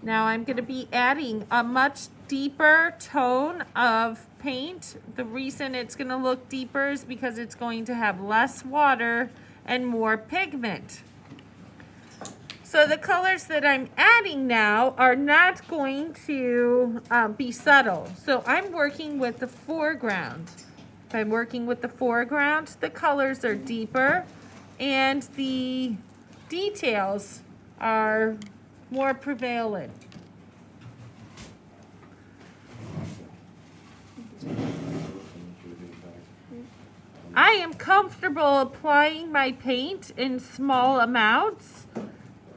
Now I'm going to be adding a much deeper tone of paint. The reason it's going to look deeper is because it's going to have less water and more pigment. So the colors that I'm adding now are not going to be subtle. So I'm working with the foreground. If I'm working with the foreground, the colors are deeper and the details are more prevalent. I am comfortable applying my paint in small amounts.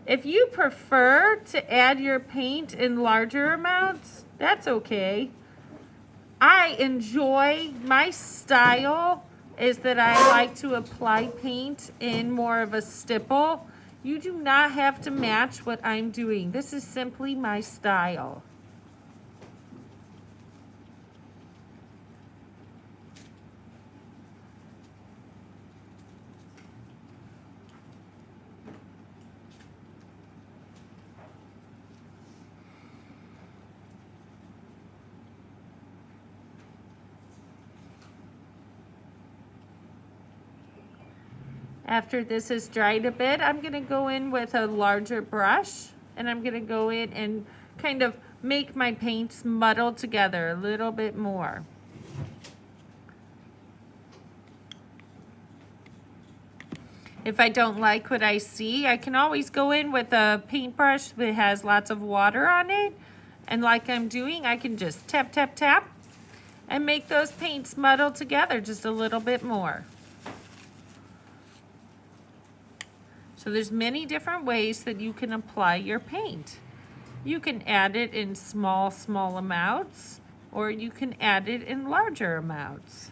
If you prefer to add your paint in larger amounts, that's okay. I enjoy, my style is that I like to apply paint in more of a stipple. You do not have to match what I'm doing. This is simply my style. After this is dried a bit, I'm going to go in with a larger brush and I'm going to go in and kind of make my paints muddle together a little bit more. If I don't like what I see, I can always go in with a paintbrush that has lots of water on it. And like I'm doing, I can just tap, tap, tap and make those paints muddle together just a little bit more. So there's many different ways that you can apply your paint. You can add it in small amounts, or you can add it in larger amounts.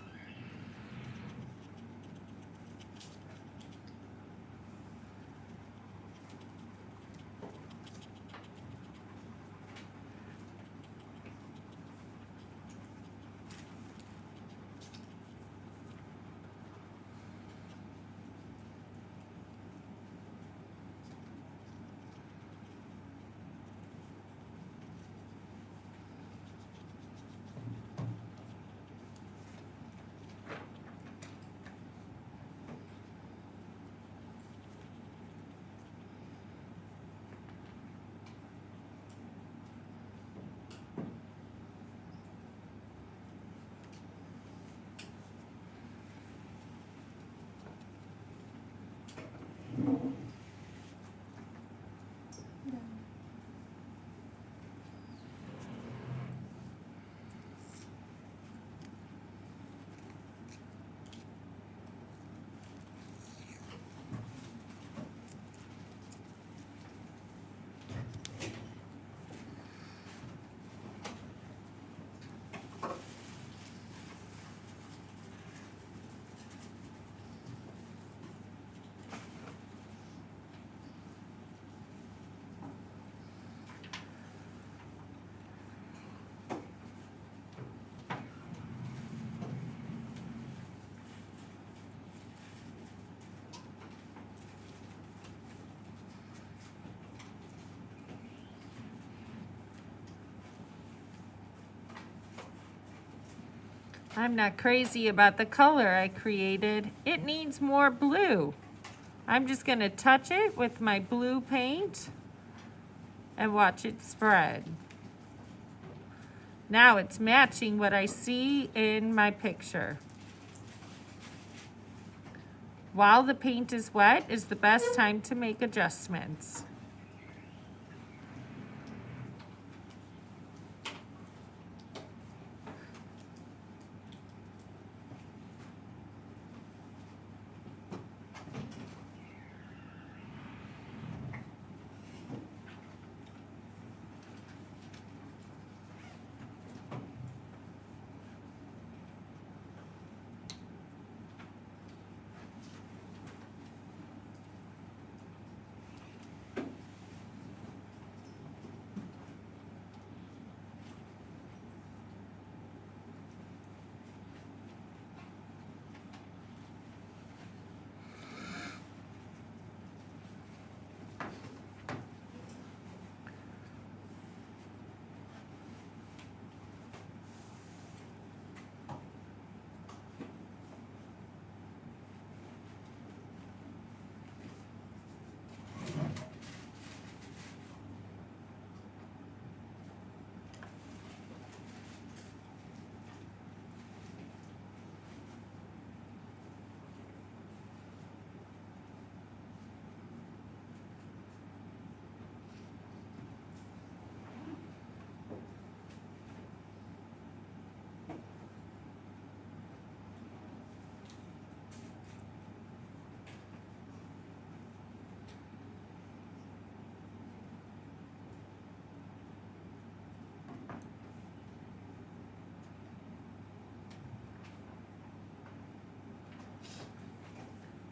I'm not crazy about the color I created. It needs more blue. I'm just going to touch it with my blue paint and watch it spread. Now it's matching what I see in my picture. While the paint is wet is the best time to make adjustments.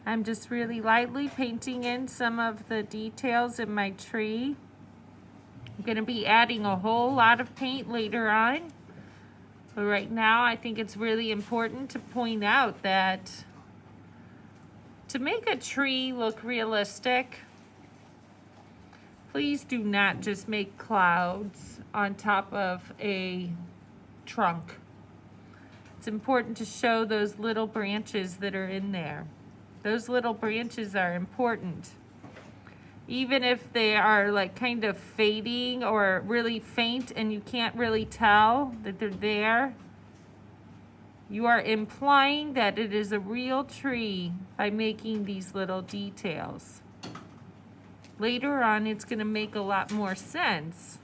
I'm just really lightly painting in some of the details in my tree. I'm going to be adding a whole lot of paint later on. But right now, I think it's really important to point out that to make a tree look realistic, please do not just make clouds on top of a trunk. It's important to show those little branches that are in there. Those little branches are important. Even if they are like kind of fading or really faint and you can't really tell that they're there, you are implying that it is a real tree by making these little details. Later on, it's going to make a lot more sense